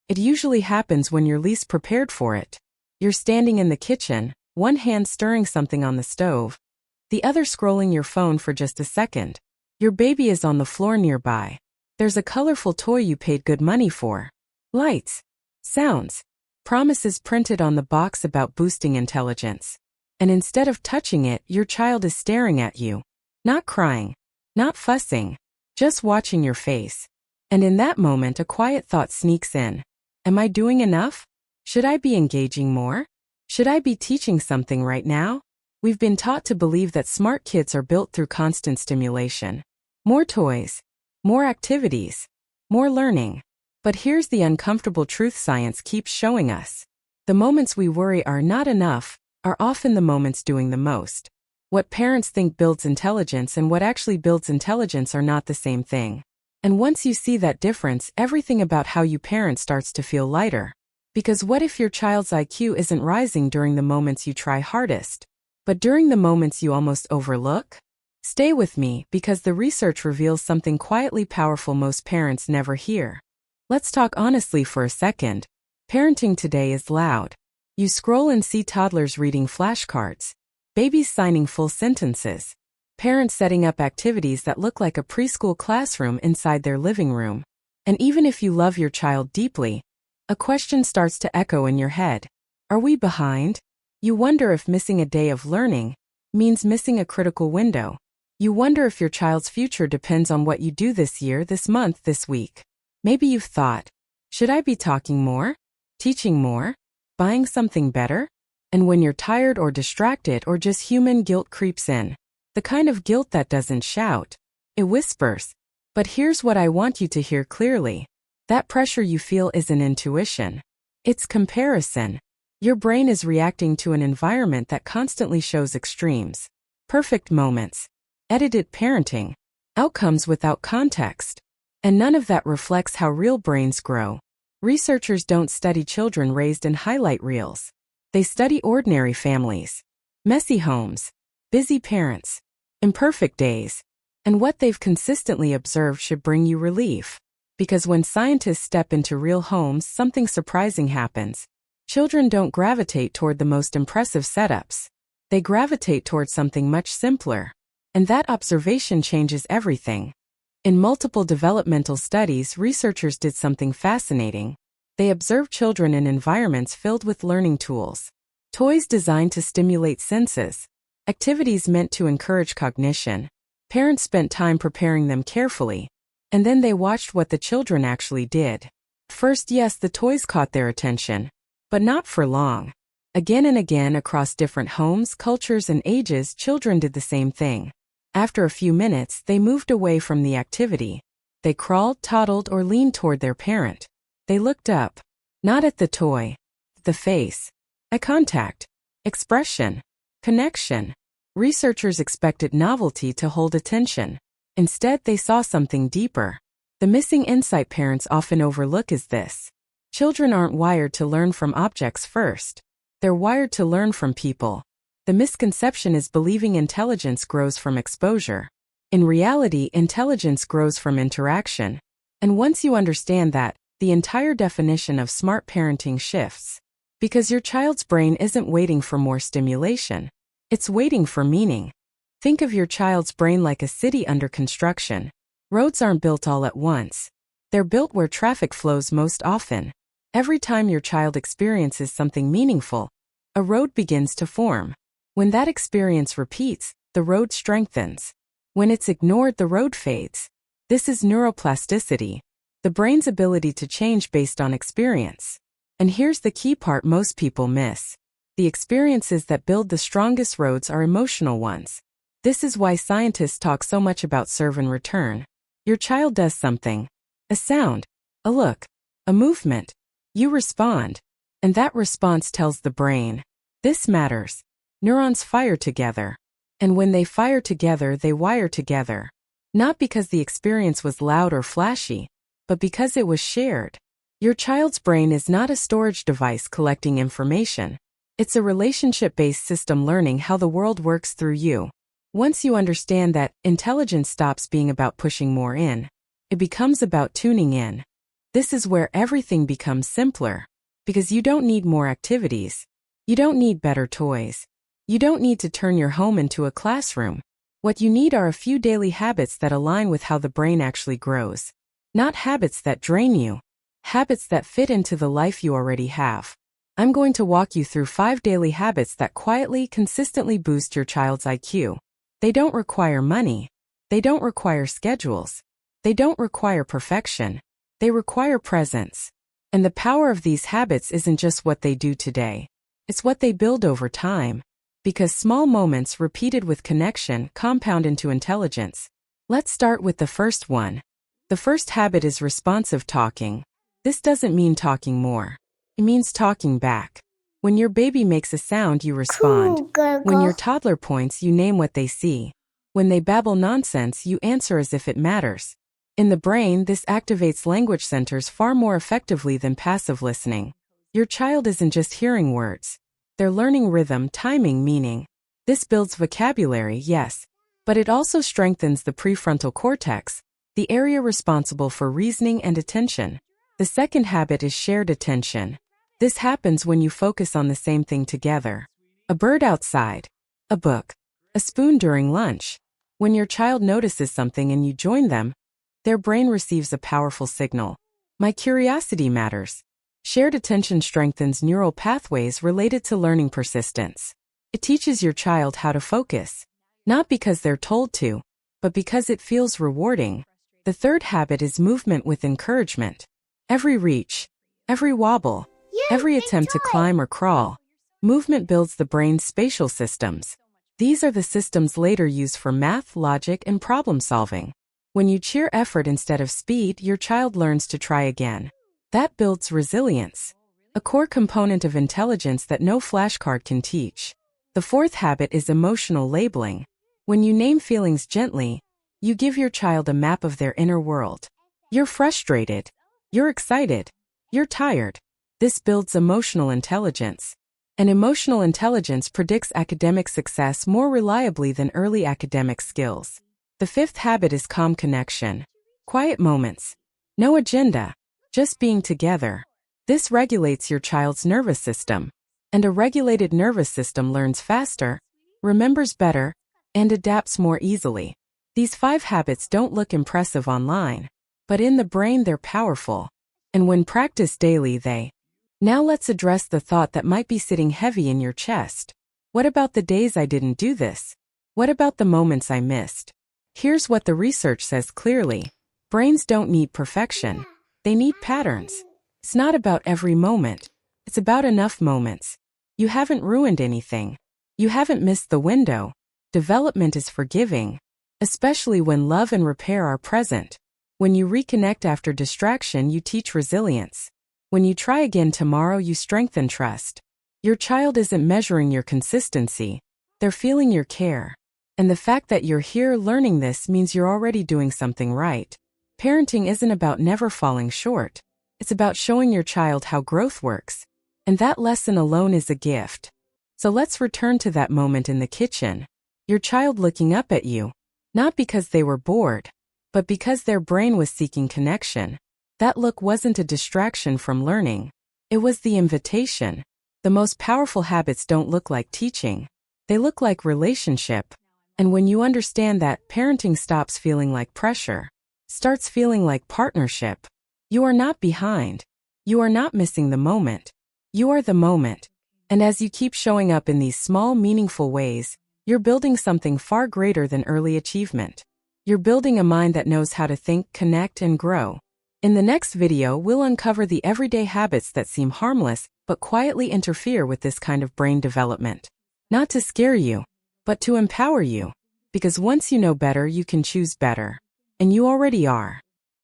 It usually happens when you're least prepared for it. You're standing in the kitchen, one hand stirring something on the stove, the other scrolling your phone for just a second. Your baby is on the floor nearby. There's a colorful toy you paid good money for. Lights, sounds, promises printed on the box about boosting intelligence. And instead of touching it, your child is staring at you. Not crying, not fussing, just watching your face. And in that moment, a quiet thought sneaks in. Am I doing enough? Should I be engaging more? Should I be teaching something right now? We've been taught to believe that smart kids are built through constant stimulation. More toys, more activities, more learning. But here's the uncomfortable truth science keeps showing us. The moments we worry are not enough are often the moments doing the most. What parents think builds intelligence and what actually builds intelligence are not the same thing. And once you see that difference, everything about how you parent starts to feel lighter. Because what if your child's IQ isn't rising during the moments you try hardest, but during the moments you almost overlook? Stay with me, because the research reveals something quietly powerful most parents never hear. Let's talk honestly for a second. Parenting today is loud. You scroll and see toddlers reading flashcards, babies signing full sentences, parents setting up activities that look like a preschool classroom inside their living room. And even if you love your child deeply, a question starts to echo in your head. Are we behind? You wonder if missing a day of learning means missing a critical window. You wonder if your child's future depends on what you do this year, this month, this week. Maybe you've thought, should I be talking more? Teaching more? Buying something better? And when you're tired or distracted or just human, guilt creeps in. The kind of guilt that doesn't shout. It whispers. But here's what I want you to hear clearly. That pressure you feel isn't intuition. It's comparison. Your brain is reacting to an environment that constantly shows extremes. Perfect moments. Edited parenting. Outcomes without context. And none of that reflects how real brains grow. Researchers don't study children raised in highlight reels. They study ordinary families. Messy homes. Busy parents. Imperfect days. And what they've consistently observed should bring you relief. Because when scientists step into real homes, something surprising happens. Children don't gravitate toward the most impressive setups. They gravitate toward something much simpler. And that observation changes everything. In multiple developmental studies, researchers did something fascinating. They observed children in environments filled with learning tools. Toys designed to stimulate senses. Activities meant to encourage cognition. Parents spent time preparing them carefully. And then they watched what the children actually did. First, yes, the toys caught their attention. But not for long. Again and again, across different homes, cultures, and ages, children did the same thing. After a few minutes, they moved away from the activity. They crawled, toddled, or leaned toward their parent. They looked up. Not at the toy. The face. Eye contact. Expression. Connection. Researchers expected novelty to hold attention. Instead, they saw something deeper. The missing insight parents often overlook is this. Children aren't wired to learn from objects first. They're wired to learn from people. The misconception is believing intelligence grows from exposure. In reality, intelligence grows from interaction. And once you understand that, the entire definition of smart parenting shifts. Because your child's brain isn't waiting for more stimulation. It's waiting for meaning. Think of your child's brain like a city under construction. Roads aren't built all at once. They're built where traffic flows most often. Every time your child experiences something meaningful, a road begins to form. When that experience repeats, the road strengthens. When it's ignored, the road fades. This is neuroplasticity, the brain's ability to change based on experience. And here's the key part most people miss. The experiences that build the strongest roads are emotional ones. This is why scientists talk so much about serve and return. Your child does something. A sound, a look, a movement. You respond. And that response tells the brain, this matters. Neurons fire together. And when they fire together, they wire together. Not because the experience was loud or flashy, but because it was shared. Your child's brain is not a storage device collecting information. It's a relationship-based system learning how the world works through you. Once you understand that, intelligence stops being about pushing more in. It becomes about tuning in. This is where everything becomes simpler. Because you don't need more activities. You don't need better toys. You don't need to turn your home into a classroom. What you need are a few daily habits that align with how the brain actually grows. Not habits that drain you. Habits that fit into the life you already have. I'm going to walk you through 5 daily habits that quietly, consistently boost your child's IQ. They don't require money. They don't require schedules. They don't require perfection. They require presence. And the power of these habits isn't just what they do today. It's what they build over time. Because small moments repeated with connection compound into intelligence. Let's start with the first one. The first habit is responsive talking. This doesn't mean talking more. It means talking back. When your baby makes a sound, you respond. When your toddler points, you name what they see. When they babble nonsense, you answer as if it matters. In the brain, this activates language centers far more effectively than passive listening. Your child isn't just hearing words. They're learning rhythm, timing, meaning. This builds vocabulary, yes, but it also strengthens the prefrontal cortex, the area responsible for reasoning and attention. The second habit is shared attention. This happens when you focus on the same thing together. A bird outside, a book, a spoon during lunch. When your child notices something and you join them, their brain receives a powerful signal. My curiosity matters. Shared attention strengthens neural pathways related to learning persistence. It teaches your child how to focus, not because they're told to, but because it feels rewarding. The third habit is movement with encouragement. Every reach, every wobble, every attempt to climb or crawl. Movement builds the brain's spatial systems. These are the systems later used for math, logic, and problem solving. When you cheer effort instead of speed, your child learns to try again. That builds resilience, a core component of intelligence that no flashcard can teach. The fourth habit is emotional labeling. When you name feelings gently, you give your child a map of their inner world. You're frustrated. You're excited. You're tired. This builds emotional intelligence. And emotional intelligence predicts academic success more reliably than early academic skills. The fifth habit is calm connection. Quiet moments. No agenda. Just being together. This regulates your child's nervous system. And a regulated nervous system learns faster, remembers better, and adapts more easily. These 5 habits don't look impressive online, but in the brain they're powerful. And when practiced daily, they. Now let's address the thought that might be sitting heavy in your chest. What about the days I didn't do this? What about the moments I missed? Here's what the research says clearly. Brains don't need perfection. They need patterns. It's not about every moment. It's about enough moments. You haven't ruined anything. You haven't missed the window. Development is forgiving, especially when love and repair are present. When you reconnect after distraction, you teach resilience. When you try again tomorrow, you strengthen trust. Your child isn't measuring your consistency. They're feeling your care. And the fact that you're here learning this means you're already doing something right. Parenting isn't about never falling short. It's about showing your child how growth works. And that lesson alone is a gift. So let's return to that moment in the kitchen. Your child looking up at you. Not because they were bored, but because their brain was seeking connection. That look wasn't a distraction from learning. It was the invitation. The most powerful habits don't look like teaching. They look like relationship. And when you understand that, parenting stops feeling like pressure. Starts feeling like partnership. You are not behind. You are not missing the moment. You are the moment. And as you keep showing up in these small, meaningful ways, you're building something far greater than early achievement. You're building a mind that knows how to think, connect, and grow. In the next video, we'll uncover the everyday habits that seem harmless, but quietly interfere with this kind of brain development. Not to scare you, but to empower you. Because once you know better, you can choose better. And you already are.